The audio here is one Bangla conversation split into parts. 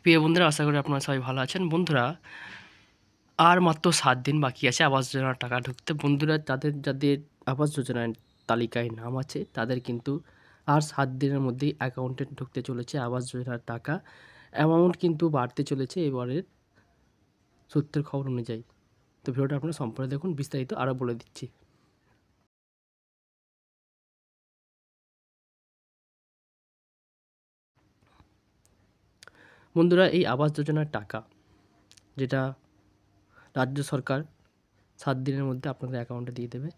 প্রিয় বন্ধুরা, আশা করি আপনারা সবাই ভালো আছেন। বন্ধুরা, আর মাত্র 7 দিন বাকি আছে আবাস যোজনার টাকা ঢুকতে। বন্ধুরা, যাদের আবাস যোজনার তালিকায় নাম আছে তাদের কিন্তু আর 7 দিনের মধ্যেই অ্যাকাউন্টে ঢুকতে চলেছে আবাস যোজনার টাকা। অ্যামাউন্ট কিন্তু বাড়তে চলেছে এবারের সূত্রের খবর অনুযায়ী। তো ভিডিওটা আপনারা সম্পূর্ণ দেখুন, বিস্তারিত আরও বলে দিচ্ছি। বন্ধুরা, এই আবাস যোজনার টাকা যেটা রাজ্য সরকার 7 দিনের মধ্যে আপনাদের অ্যাকাউন্টে দিয়ে দেবে,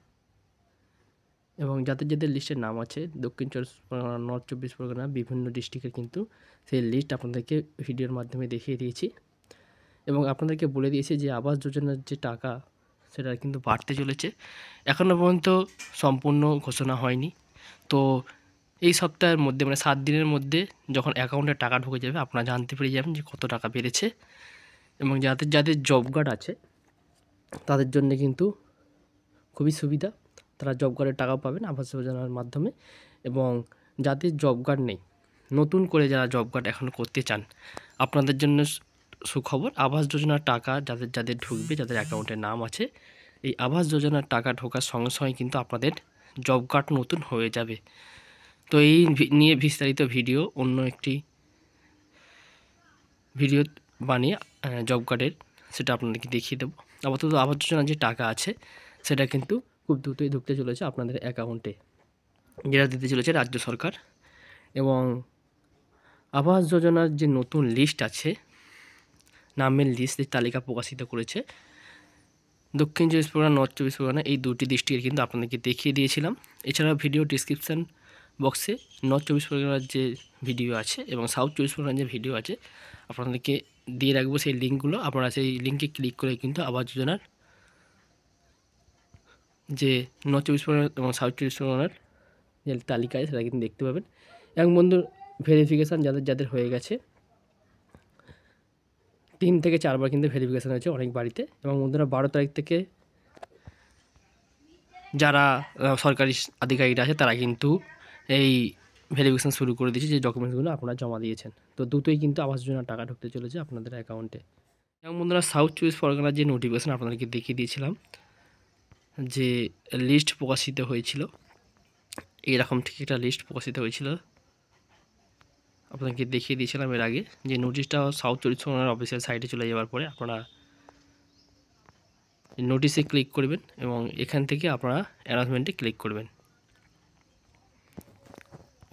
এবং যাদের লিস্টের নাম আছে দক্ষিণ 24 পরগনা, নর্থ 24 পরগনা, বিভিন্ন ডিস্ট্রিক্টের কিন্তু সেই লিস্ট আপনাদেরকে ভিডিওর মাধ্যমে দেখিয়ে দিয়েছি, এবং আপনাদেরকে বলে দিয়েছি যে আবাস যোজনার যে টাকা সেটা কিন্তু বাড়তে চলেছে। এখনও পর্যন্ত সম্পূর্ণ ঘোষণা হয়নি। তো এই সপ্তাহের মধ্যে মানে 7 দিনের মধ্যে যখন অ্যাকাউন্টে টাকা ঢুকে যাবে আপনারা জানতে পেরে যাবেন যে কত টাকা বেড়েছে। এবং যাদের জব কার্ড আছে তাদের জন্য কিন্তু খুবই সুবিধা, তারা জব কার্ডের টাকাও পাবেন আবাস যোজনার মাধ্যমে। এবং যাদের জব কার্ড নেই, নতুন করে যারা জব কার্ড এখন করতে চান, আপনাদের জন্য সুখবর, আবাস যোজনার টাকা যাদের ঢুকবে, যাদের অ্যাকাউন্টে নাম আছে, এই আবাস যোজনার টাকা ঢোকার সঙ্গে সঙ্গে কিন্তু আপনাদের জব কার্ড নতুন হয়ে যাবে। তো এই নিয়ে বিস্তারিত ভিডিও অন্য একটি ভিডিও বানিয়ে জব কার্ডের সেটা আপনাদেরকে দেখিয়ে দেবো। আপাতত আবাস যোজনার যে টাকা আছে সেটা কিন্তু খুব দ্রুতই ঢুকতে চলেছে আপনাদের অ্যাকাউন্টে, যেটা দিতে চলেছে রাজ্য সরকার। এবং আবাস যোজনার যে নতুন লিস্ট আছে, নামের লিস্টের তালিকা প্রকাশিত করেছে দক্ষিণ 24 পরগনা, নর্থ 24 পরগনা, এই দুটি ডিস্ট্রিক্টের কিন্তু আপনাদেরকে দেখিয়ে দিয়েছিলাম। এছাড়াও ভিডিও ডিসক্রিপশান বক্সে নর্থ 24 পরগনার যে ভিডিও আছে এবং সাউথ 24 পরগনার যে ভিডিও আছে আপনাদেরকে দিয়ে রাখবো সেই লিঙ্কগুলো। আপনারা সেই লিঙ্কে ক্লিক করে কিন্তু আবাস যোজনার যে নর্থ 24 পরগনা এবং সাউথ 24 পরগনার যে তালিকা আছে সেটা কিন্তু দেখতে পাবেন। এবং বন্ধু, ভেরিফিকেশান যাদের হয়ে গেছে 3 থেকে 4 বার কিন্তু ভেরিফিকেশান হয়েছে অনেক বাড়িতে। এবং বন্ধুরা, 12 তারিখ থেকে যারা সরকারি আধিকারিকরা আছে তারা কিন্তু এই ভেরিফিকেশান শুরু করে দিয়েছে যে ডকুমেন্টসগুলো আপনারা জমা দিয়েছেন। তো দ্রুতই কিন্তু আবাস যোজনার টাকা ঢুকতে চলেছে আপনাদের অ্যাকাউন্টে। এবং বন্ধুরা, সাউথ 24 পরগনার যে নোটিফিকেশান আপনাদেরকে দেখিয়ে দিয়েছিলাম, যে লিস্ট প্রকাশিত হয়েছিল, এইরকম ঠিক একটা লিস্ট প্রকাশিত হয়েছিল, আপনাদেরকে দেখিয়ে দিয়েছিলাম এর আগে। যে নোটিশটা সাউথ 24 পরগনার অফিসিয়াল সাইটে চলে যাওয়ার পরে আপনারা নোটিশে ক্লিক করবেন এবং এখান থেকে আপনারা অ্যানাউন্সমেন্টে ক্লিক করবেন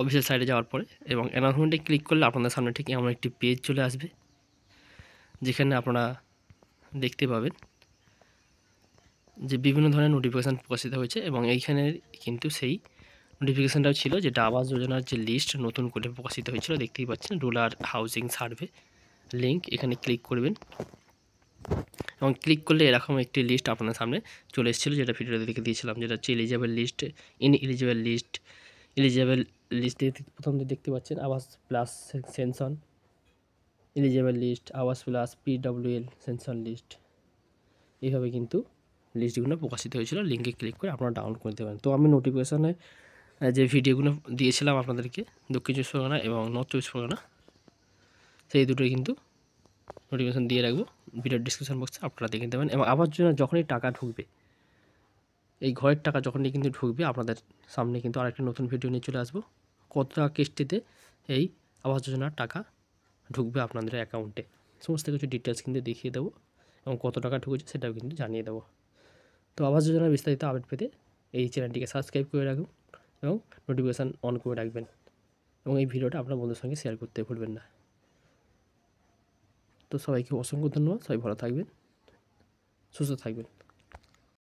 অফিসিয়াল সাইটে যাওয়ার পরে। এবং অ্যানাউন্সমেন্টে ক্লিক করলে আপনাদের সামনে ঠিক এমন একটি পেজ চলে আসবে, যেখানে আপনারা দেখতে পাবেন যে বিভিন্ন ধরনের নোটিফিকেশান প্রকাশিত হয়েছে। এবং এইখানে কিন্তু সেই নোটিফিকেশানটাও ছিল যেটা আবাস যোজনার যে লিস্ট নতুন করে প্রকাশিত হয়েছিল, দেখতেই পাচ্ছেন, রুরাল হাউজিং সার্ভে লিঙ্ক, এখানে ক্লিক করবেন। এবং ক্লিক করলে এরকম একটি লিস্ট আপনার সামনে চলে এসেছিলো, যেটা ভিডিওতে দেখে দিয়েছিলাম, যেটা হচ্ছে eligible list, ineligible list. Eligible লিস্টে প্রথম দেখতে পাচ্ছেন আবাস প্লাস সেনশন, eligible list, Awas plus PWL সেনশন লিস্ট, এইভাবে কিন্তু লিস্টগুলো প্রকাশিত হয়েছিল। লিঙ্কে ক্লিক করে আপনারা ডাউনলোড করে নিতে পারেন। তো আমি নোটিফিকেশানে যে ভিডিওগুলো দিয়েছিলাম আপনাদেরকে দক্ষিণ 24 পরগনা এবং নর্থ 24 পরগনা, সেই দুটোই কিন্তু নোটিফিকেশান দিয়ে রাখবো ভিডিওর ডিসক্রিপশন বক্সে, আপনারা দেখে নিতে পারেন। এবং আবাস যোজনা যখনই টাকা ঢুকবে, এই ঘরের টাকা যখনই কিন্তু ঢুকবে, আপনাদের সামনে কিন্তু আরেকটি নতুন ভিডিও নিয়ে চলে আসবো, কত টাকা কিস্তিতে এই আবাস যোজনার টাকা ঢুকবে আপনাদের অ্যাকাউন্টে, সমস্ত কিছু ডিটেলস কিন্তু দেখিয়ে দেবো এবং কত টাকা ঢুকেছে সেটাও কিন্তু জানিয়ে দেবো। তো আবাস যোজনার বিস্তারিত আপডেট পেতে এই চ্যানেলটিকে সাবস্ক্রাইব করে রাখুন এবং নোটিফিকেশান অন করে রাখবেন, এবং এই ভিডিওটা আপনার বন্ধুদের সঙ্গে শেয়ার করতে ভুলবেন না। তো সবাইকে অসংখ্য ধন্যবাদ, সবাই ভালো থাকবেন, সুস্থ থাকবেন।